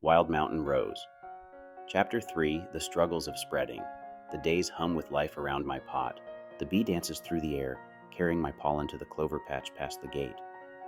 Wild Mountain Rose. Chapter 3 The Struggles of Spreading. The days hum with life around my pot. The bee dances through the air, carrying my pollen to the clover patch past the gate,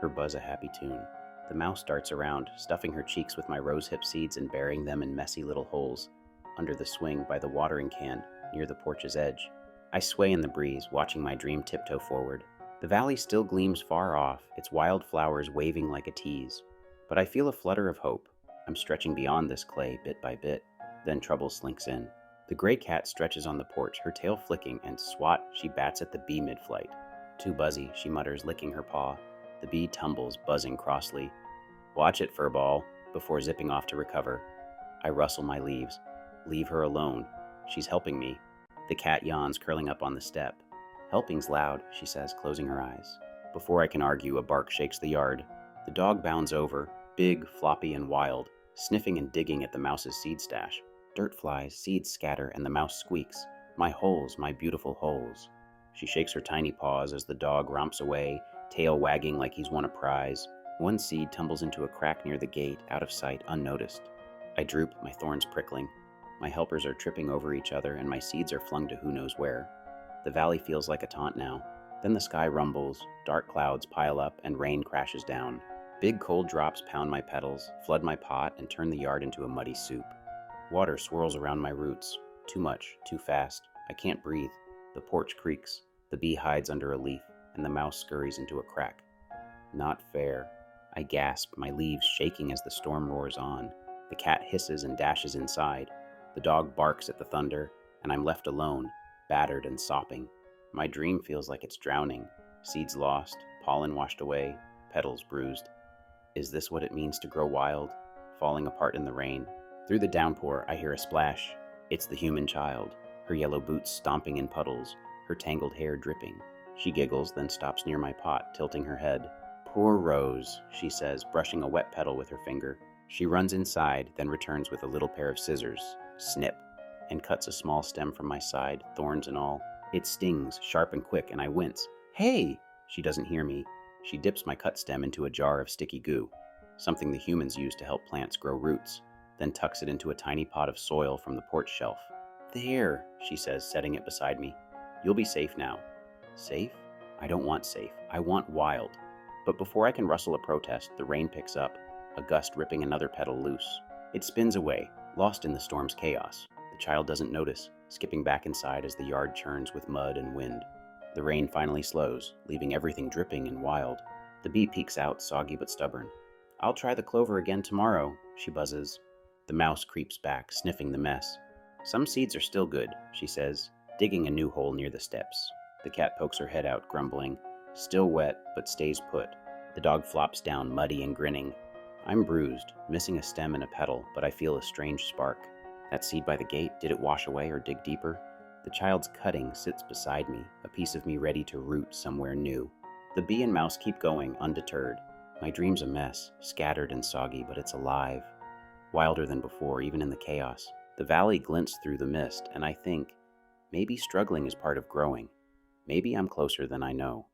her buzz a happy tune. The mouse darts around, stuffing her cheeks with my rosehip seeds and burying them in messy little holes under the swing by the watering can near the porch's edge. I sway in the breeze, watching my dream tiptoe forward. The valley still gleams far off, its wild flowers waving like a tease. But I feel a flutter of hope. I'm stretching beyond this clay bit by bit. Then trouble slinks in. The gray cat stretches on the porch, her tail flicking, and swat, she bats at the bee mid-flight. Too buzzy, she mutters, licking her paw. The bee tumbles, buzzing crossly. Watch it, furball, before zipping off to recover. I rustle my leaves. Leave her alone. She's helping me. The cat yawns, curling up on the step. Helping's loud, she says, closing her eyes. Before I can argue, a bark shakes the yard. The dog bounds over, big, floppy, and wild, sniffing and digging at the mouse's seed stash. Dirt flies, seeds scatter, and the mouse squeaks. My holes, my beautiful holes. She shakes her tiny paws as the dog romps away, tail wagging like he's won a prize. One seed tumbles into a crack near the gate, out of sight, unnoticed. I droop, my thorns prickling. My helpers are tripping over each other, and my seeds are flung to who knows where. The valley feels like a taunt now. Then the sky rumbles, dark clouds pile up, and rain crashes down. Big cold drops pound my petals, flood my pot, and turn the yard into a muddy soup. Water swirls around my roots. Too much, too fast. I can't breathe. The porch creaks. The bee hides under a leaf, and the mouse scurries into a crack. Not fair. I gasp, my leaves shaking as the storm roars on. The cat hisses and dashes inside. The dog barks at the thunder, and I'm left alone, battered and sopping. My dream feels like it's drowning. Seeds lost, pollen washed away, petals bruised. Is this what it means to grow wild? Falling apart in the rain. Through the downpour, I hear a splash. It's the human child, her yellow boots stomping in puddles, her tangled hair dripping. She giggles, then stops near my pot, tilting her head. Poor Rose, she says, brushing a wet petal with her finger. She runs inside, then returns with a little pair of scissors. Snip, and cuts a small stem from my side, thorns and all. It stings, sharp and quick, and I wince. Hey! She doesn't hear me. She dips my cut stem into a jar of sticky goo, something the humans use to help plants grow roots, then tucks it into a tiny pot of soil from the porch shelf. There, she says, setting it beside me. You'll be safe now. Safe? I don't want safe. I want wild. But before I can rustle a protest, the rain picks up, a gust ripping another petal loose. It spins away, lost in the storm's chaos. The child doesn't notice, skipping back inside as the yard churns with mud and wind. The rain finally slows, leaving everything dripping and wild. The bee peeks out, soggy but stubborn. I'll try the clover again tomorrow, she buzzes. The mouse creeps back, sniffing the mess. Some seeds are still good, she says, digging a new hole near the steps. The cat pokes her head out, grumbling. Still wet, but stays put. The dog flops down, muddy and grinning. I'm bruised, missing a stem and a petal, but I feel a strange spark. That seed by the gate, did it wash away or dig deeper? The child's cutting sits beside me, a piece of me ready to root somewhere new. The bee and mouse keep going, undeterred. My dream's a mess, scattered and soggy, but it's alive. Wilder than before, even in the chaos. The valley glints through the mist, and I think, maybe struggling is part of growing. Maybe I'm closer than I know.